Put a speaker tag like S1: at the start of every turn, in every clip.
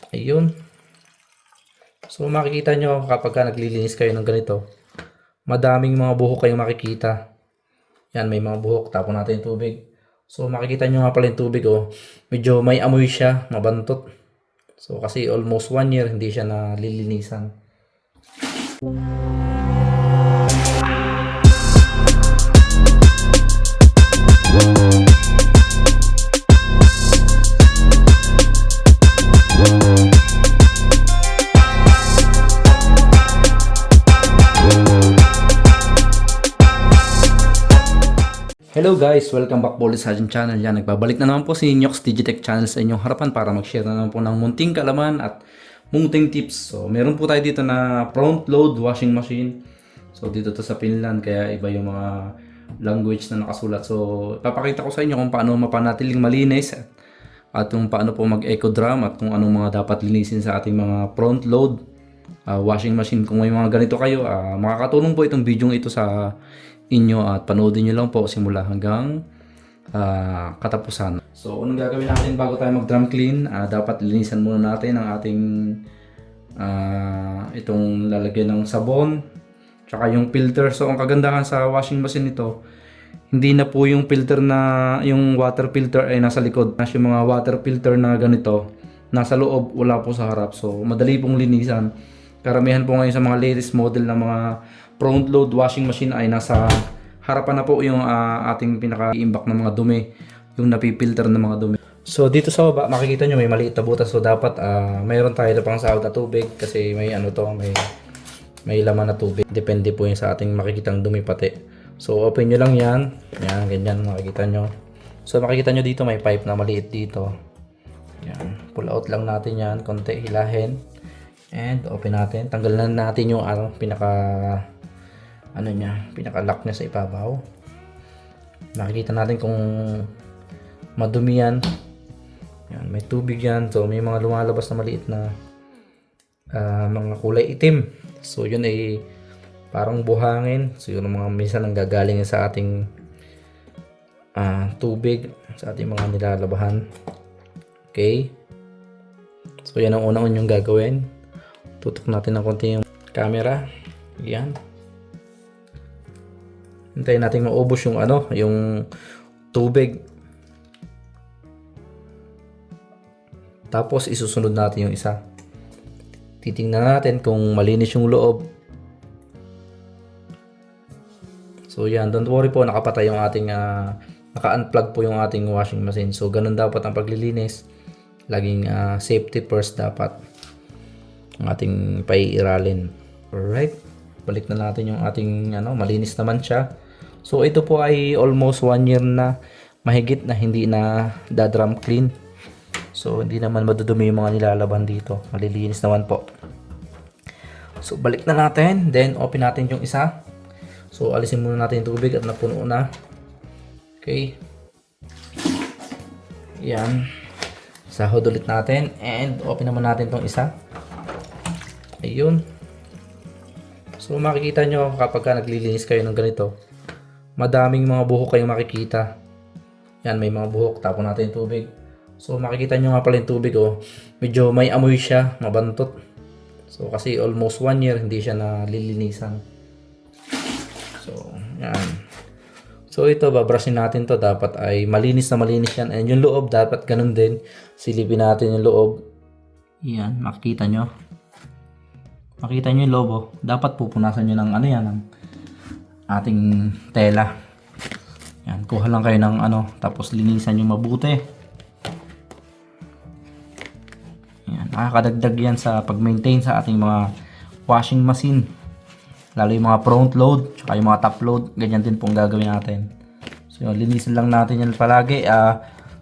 S1: Ayun. So makikita nyo kapag naglilinis kayo ng ganito, madaming mga buhok kayong makikita. Yan, may mga buhok. Tapon natin yung tubig. So makikita nyo nga pala yung tubig, oh. Medyo may amoy siya, mabantot. So kasi almost 1 year hindi siya nalilinisan. Hello guys! Welcome back po ulit sa ating channel. Yan, nagbabalik na naman po si Nyox Digitech Channel sa inyong harapan para mag-share na naman po ng munting kalaman at munting tips. So, meron po tayo dito na front load washing machine. So, dito to sa Finland kaya iba yung mga language na nakasulat. So, papakita ko sa inyo kung paano mapanatiling malinis at kung paano po mag-eco drum at kung anong mga dapat linisin sa ating mga front load washing machine. Kung may mga ganito kayo, makakatulong po itong video ito sa inyo at panoodin nyo lang po simula hanggang katapusan. So, anong gagawin natin bago tayo mag-drum clean? Dapat linisan muna natin ang ating itong lalagyan ng sabon tsaka yung filter. So, ang kagandahan sa washing machine nito, hindi na po yung filter na yung water filter ay nasa likod. Yung mga water filter na ganito nasa loob, wala po sa harap. So, madali pong linisan. Karamihan po ngayon sa mga latest model na mga front load washing machine ay nasa harapan na po yung ating pinaka-iimbak ng mga dumi, yung napipilter ng mga dumi. So dito sa baba makikita nyo may maliit na butas, so dapat mayroon tayo na pang sahod na tubig kasi may ano to, may laman na tubig. Depende po yung sa ating makikitang dumi pati. So open nyo lang yan, ganyan makikita nyo. So makikita nyo dito may pipe na maliit dito. Yan, pull out lang natin yan, konti hilahin. And open natin, tanggalan natin yung pinaka-lock niya sa ibabaw. Makikita natin kung madumi yan. Yan, may tubig yan. So may mga lumalabas na maliit na mga kulay itim. So yun ay parang buhangin. So yun ang mga minsan ang gagaling sa ating tubig, sa ating mga nilalabahan. Okay. So yan ang unang yung gagawin. Tutok natin ng konti yung camera. Yan. Hintayin natin maubos yung yung tubig. Tapos isusunod natin yung isa. Titingnan natin kung malinis yung loob. So yan, don't worry po, nakapatay yung ating naka-unplug po yung ating washing machine. So ganun dapat ang paglilinis. Laging safety first dapat ang ating paiiralin. Alright, balik na natin yung ating malinis naman siya. So ito po ay almost 1 year na mahigit na hindi na drum clean. So hindi naman madudumi yung mga nilalaban dito. Malilinis naman po. So balik na natin, then open natin yung isa. So alisin muna natin yung tubig at napuno na. Okay. Yan. Sahod ulit natin and open naman natin tong isa. Ayun. So makikita nyo kapag naglilinis kayo ng ganito, madaming mga buhok kayong makikita. Yan, may mga buhok. Tapon natin yung tubig. So makikita nyo nga pala yung tubig, oh. Medyo may amoy siya, mabantot. So kasi almost 1 year hindi siya nalilinisan. So yan. So ito, babrasin natin to. Dapat ay malinis na malinis yan. And yung loob dapat ganun din. Silipin natin yung loob. Yan, makikita nyo. Makita nyo yung loob, oh. Dapat pupunasan nyo ng ng ating tela. Yan, kuha lang kayo ng tapos linisan nyo mabuti. Yan, nakakadagdag yan sa pag-maintain sa ating mga washing machine. Lalo yung mga front load, tsaka yung mga top load, ganyan din pong gagawin natin. So yun, linisin lang natin yan palagi.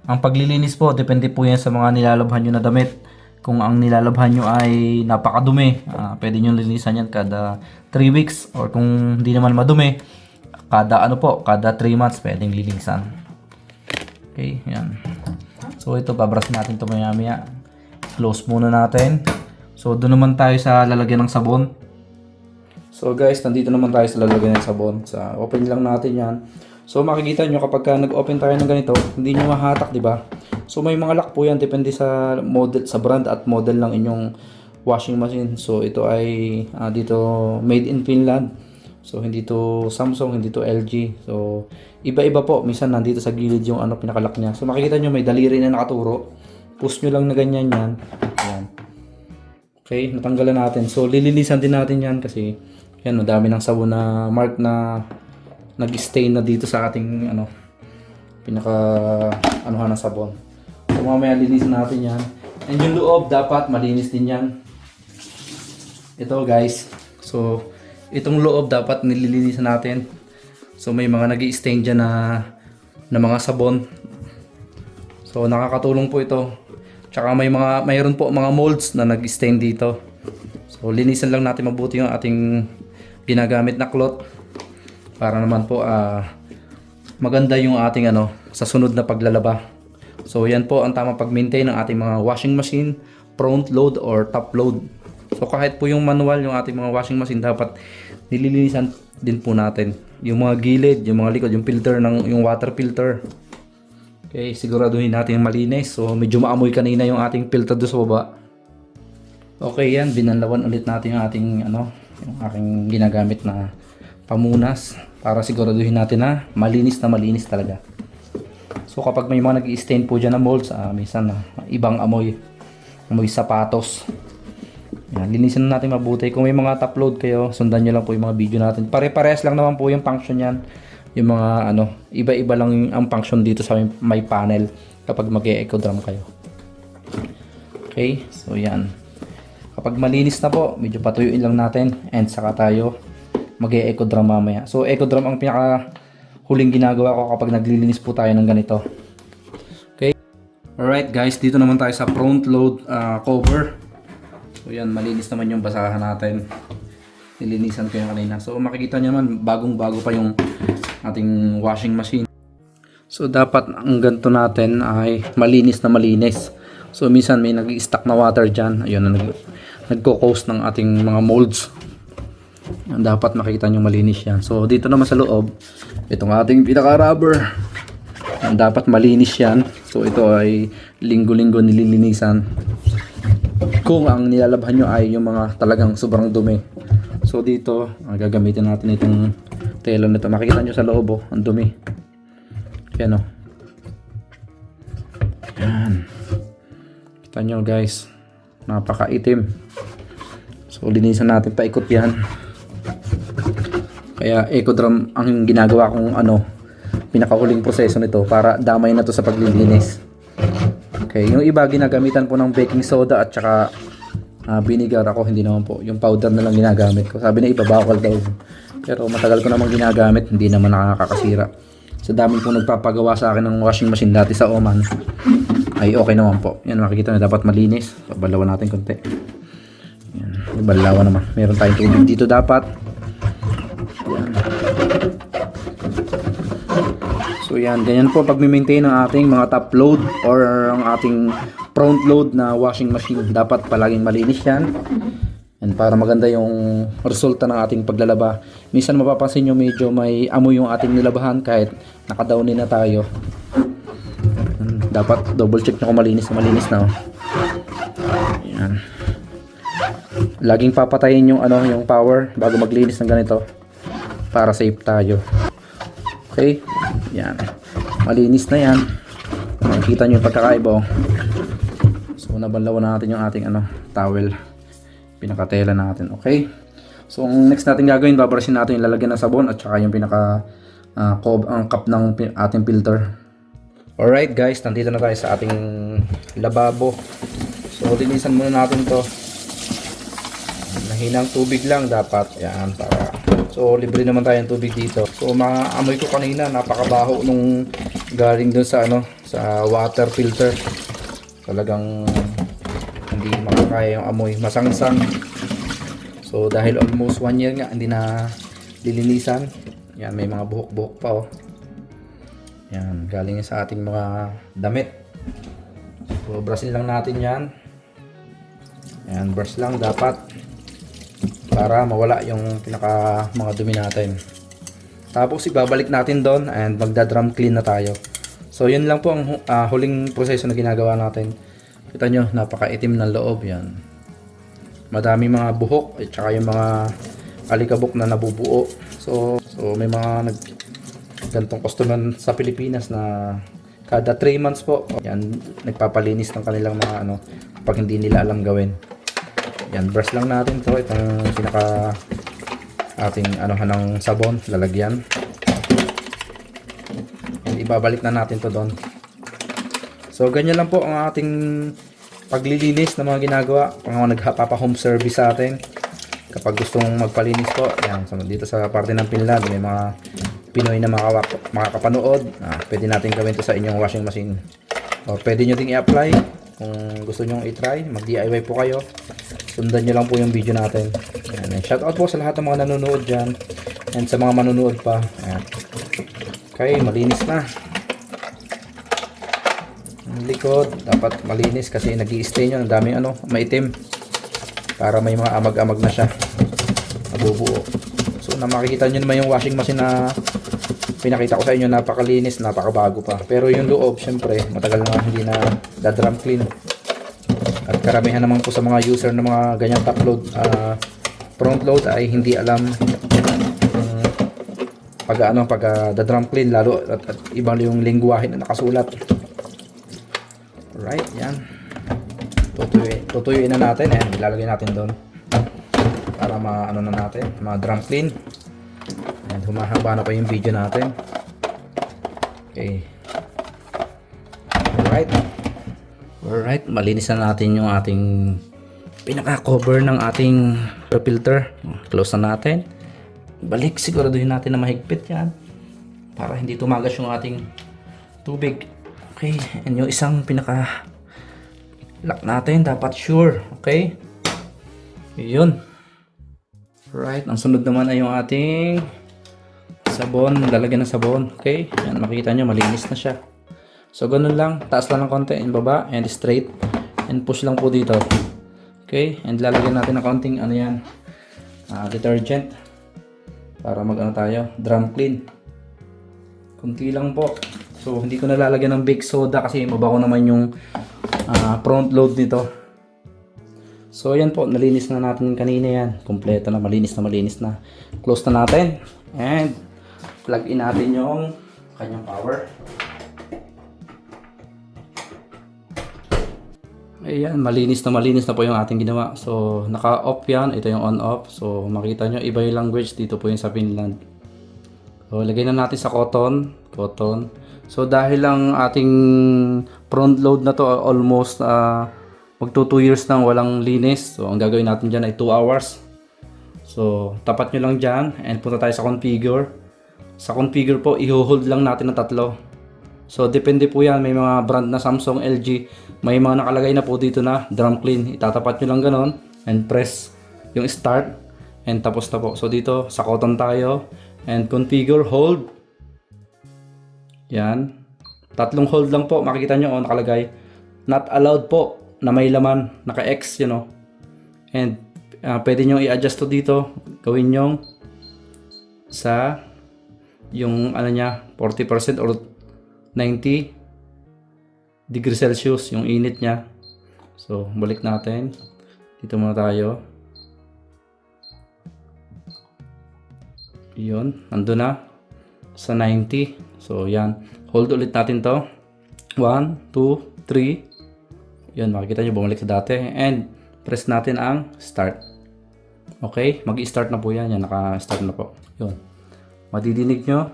S1: Ang paglilinis po, depende po yan sa mga nilalabhan nyo na damit. Kung ang nilalabhan nyo ay napakadumi, pwede nyo linisan yan kada 3 weeks. Or kung hindi naman madumi, kada kada 3 months pwedeng linisan. Okay, yan. So ito, babrasin natin ito maya-maya. Close muna natin. So doon naman tayo sa lalagyan ng sabon. So guys, nandito naman tayo sa lalagyan ng sabon. Open lang natin yan. So makikita nyo kapag nag-open tayo ng ganito, hindi nyo mahatak, di ba? So may mga lock po yan, depende sa model, sa brand at model ng inyong washing machine. So ito ay dito made in Finland. So hindi to Samsung, hindi to LG. So iba-iba po. Minsan nandito sa gilid yung pinaka-lock niya. So makikita nyo may daliri na nakaturo. Push nyo lang na ganyan yan. Ayan. Okay, natanggalan natin. So lilinisan din natin yan kasi yan, madami ng sabon na mark na nag-stain na dito sa ating pinaka anuhan ng sabon. So mamaya linisan natin yan. And yung loob dapat malinis din yan. Ito guys. So itong loob dapat nililinisan natin. So may mga nag-i-stain dyan na mga sabon. So nakakatulong po ito. Tsaka mayroon po mga molds na nag-stain dito. So linisan lang natin mabuti yung ating ginagamit na cloth para naman po maganda yung ating sa sunod na paglalaba. So yan po ang tamang pag-maintain ng ating mga washing machine, front load or top load. So kahit po yung manual yung ating mga washing machine dapat nililinisan din po natin. Yung mga gilid, yung mga likod, yung filter yung water filter. Okay, siguraduhin natin malinis. So medyo maamoy kanina yung ating filter doon sa baba. Okay yan, binanlawan ulit natin yung ating yung aking ginagamit na pamunas para siguraduhin natin na malinis talaga. So kapag may mga nag-i-stain po dyan na molds, minsan ibang amoy sapatos. Yan, linisin natin mabuti. Kung may mga top load kayo, sundan nyo lang po yung mga video natin. Pare-parehas lang naman po yung function yan. Yung mga iba-iba lang ang function dito sa may panel kapag mag-eco drum kayo. Okay, so yan. Kapag malinis na po, medyo patuyuin lang natin and saka tayo mag-eco drum mamaya. So eco drum ang pinaka huling ginagawa ko kapag naglilinis po tayo ng ganito. Okay. Alright guys, dito naman tayo sa front load cover. So yan, malinis naman yung basahan natin. Nilinisan ko yung kanina. So makikita nyo naman, bagong-bago pa yung ating washing machine. So dapat ang ganito natin ay malinis na malinis. So minsan may nag-i-stack na water dyan. Ayun, nagko-cause ng ating mga molds. Dapat makita nyo malinis yan. So dito naman sa loob, itong ating pinaka-rubber. Dapat malinis yan. So ito ay linggo-linggo nililinisan. Kung ang nilalabhan nyo ay yung mga talagang sobrang dumi. So dito, gagamitin natin itong tela nito. Makikita nyo sa loob, ang dumi. Yan Yan. Kita nyo guys, napakaitim. So linisan natin paikot yan. Kaya eco drum ang ginagawa kong pinakahuling proseso nito para damay na to sa paglilinis. Okay, yung iba ginagamitan po ng baking soda at saka vinegar. Ako hindi naman po, yung powder na lang ginagamit ko. Sabi na iba bawal daw. Pero matagal ko namang ginagamit, hindi naman nakakasira. Sa dami pong nagpapagawa sa akin ng washing machine dati sa Oman, ay okay naman po. Yan, makikita na dapat malinis. Balawan natin konti. Yan, balawan naman. Meron tayong tubig dito dapat. Yan. So yan, ganyan po pag maintain ng ating mga top load or ang ating front load na washing machine. Dapat palaging malinis yan. And para maganda yung resulta ng ating paglalaba. Minsan mapapansin nyo medyo may amoy yung ating nilabahan kahit nakadownin na tayo. Dapat double check nyo kung malinis na. Yan. Laging papatayin yung yung power bago maglinis ng ganito para safe tayo. Okay? Yan. Malinis na yan. Makikita nyo yung pagkakaiba. So nabanlawan natin yung ating towel. Pinakatela natin. Okay? So ang next natin gagawin, babarasin natin yung lalagyan ng sabon at saka yung pinaka ang cup ng ating filter. Alright guys, nandito na tayo sa ating lababo. So linisan muna natin to. Mahinang tubig lang dapat. Yan, para. So libre naman tayo ng tubig dito. So maamoy ko kanina, napakabaho nung galing dun sa sa water filter. Talagang hindi makakaya yung amoy, masangsang. So dahil almost 1 year nga hindi na lilinisan. Yan, may mga buhok-buhok pa Yan, galing sa ating mga damit. So brush lang natin yan. Yan, brush lang dapat para mawala yung mga dumi natin. Tapos ibabalik natin doon and magda-drum clean na tayo. So yun lang po ang huling proseso na ginagawa natin. Kita nyo, napakaitim ng loob yan. Madami mga buhok at saka yung mga alikabok na nabubuo. So may mga gantong customer sa Pilipinas na kada 3 months po yan nagpapalinis ng kanilang mga kapag hindi nila alam gawin. Yan, brush lang natin to, itong pinaka ating ng sabon, lalagyan. And ibabalik na natin to doon. So ganyan lang po ang ating paglilinis na mga ginagawa pang mga nagpapa home service sa atin. Kapag gustong magpalinis po, yan, so dito sa parte ng Finland may mga Pinoy na makakapanood. Pwede natin gawin to sa inyong washing machine. O pwede nyo ding i-apply kung gusto nyo i-try, mag-DIY po kayo. Sundan nyo lang po yung video natin. Ayan, shoutout po sa lahat ng mga nanonood dyan and sa mga manonood pa. Ayan. Okay, malinis na. Ang likod dapat malinis kasi nag-i-stain yun. Ang daming maitim para may mga amag-amag na siya, nabubuo. So na makikita nyo naman yung washing machine na pinakita ko sa inyo, napakalinis, napakabago pa. Pero yung loob, syempre, matagal na hindi na drum clean. At karamihan naman po sa mga user ng mga ganyang top load, front load ay hindi alam pag drum clean, lalo at ibang yung lingwahe na nakasulat. Alright, yan. Tutuyuin na natin, ilalagay natin doon para na natin, drum clean. And humahaba na pa yung video natin. Okay. Alright, malinis na natin yung ating pinaka-cover ng ating filter. Close na natin. Balik, siguraduhin natin na mahigpit yan para hindi tumagas yung ating tubig. Okay, and yung isang pinaka-lock natin, dapat sure. Okay. Yun. Right, ang sunod naman ay yung ating sabon, lalagyan ng sabon. Okay, yan, makikita nyo malinis na siya. So ganun lang, taas lang ng konti, and baba, and straight, and push lang po dito. Okay, and lalagyan natin ng konting detergent para tayo, drum clean. Kunti lang po. So hindi ko nalalagyan ng baking soda kasi mabaho naman yung front load nito. So yan po, nalinis na natin kanina yan. Kompleto na, malinis na. Close na natin. And plug in natin yung kanyang power. Ayan, malinis na po yung ating ginawa. So naka-off yan, ito yung on-off. So makita nyo, iba yung language, dito po yung sa Finland. So lagay na natin sa cotton. So dahil lang ating front load na to almost magto 2 years nang walang linis. So ang gagawin natin dyan ay 2 hours. So tapat nyo lang dyan and punta tayo sa configure. Sa configure po, i-hold lang natin ng 3. So depende po yan, may mga brand na Samsung, LG, may mga nakalagay na po dito na drum clean. Itatapat nyo lang ganon and press yung start and tapos na po. So dito sa cotton tayo and configure, hold. Yan, 3 hold lang po, makikita nyo nakalagay not allowed po na may laman, naka-X, and pwede nyo i-adjust to dito, gawin nyo sa yung niya 40% or 90 degrees Celsius yung init niya. So balik natin dito muna tayo. Yun, nandun na sa 90. So yan, hold ulit natin to, 1, 2, 3. Yun, makikita nyo bumalik sa dati and press natin ang start. Okay, mag-i-start na po yan. Yan, naka-start na po. Yun, madidinig nyo,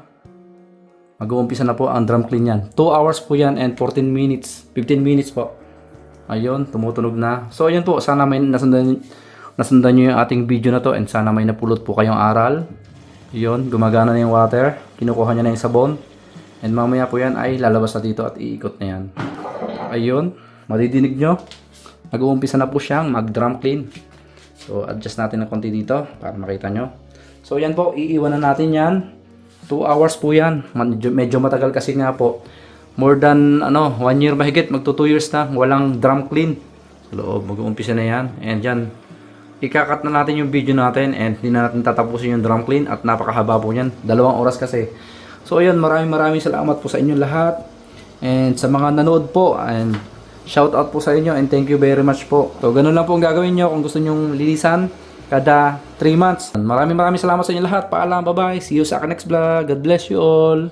S1: mag-uumpisa na po ang drum clean yan. 2 hours po yan and 15 minutes po. Ayun, tumutunog na. So ayun po, sana may nasundan nyo yung ating video na to and sana may napulot po kayong aral. Yun, gumagana na yung water, kinukuha nyo na yung sabon and mamaya po yan ay lalabas na dito at iikot na yan. Ayun, madidinig nyo, mag-uumpisa na po siyang mag-drum clean. So adjust natin ng konti dito para makita nyo. So yan po, iiwan na natin yan. 2 hours po yan. Medyo matagal kasi nga po. More than 1 year mahigit, magto 2 years na walang drum clean. Sa loob, mag-uumpisa na yan. And yan, ikakat na natin yung video natin and hindi na natin tatapusin yung drum clean at napakahaba po yan. 2 oras kasi. So ayun, maraming salamat po sa inyo lahat. And sa mga nanood po, and shout out po sa inyo and thank you very much po. So ganun lang po ang gagawin nyo kung gusto nyong linisan kada 3 months. Maraming salamat sa inyo lahat. Paalam, bye bye. See you sa next vlog. God bless you all.